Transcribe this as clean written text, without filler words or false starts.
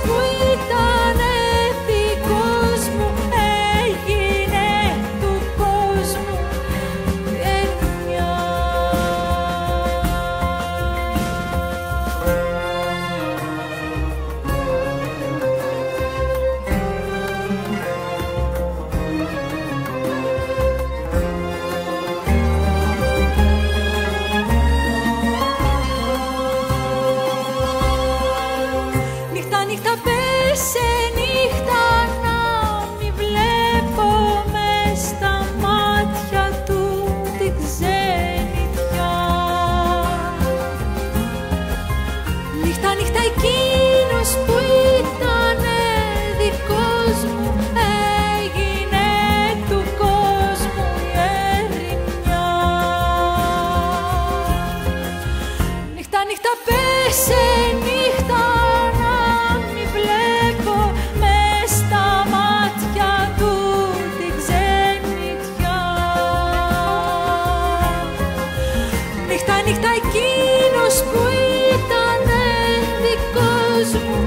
που ήταν δικός μου έγινε του κόσμου γενιά. Νύχτα, νύχτα, πέσε νύχτα να μη βλέπω μες στα μάτια του την ξενιτιά. Νύχτα, νύχτα, εκείνος που ήταν δικός μου έγινε του κόσμου η ερημιά. Νύχτα, νύχτα, πέσε νύχτα να μη βλέπω μες στα μάτια του την ξενιτιά. Νύχτα, νύχτα, εκείνος που ήταν δικός μου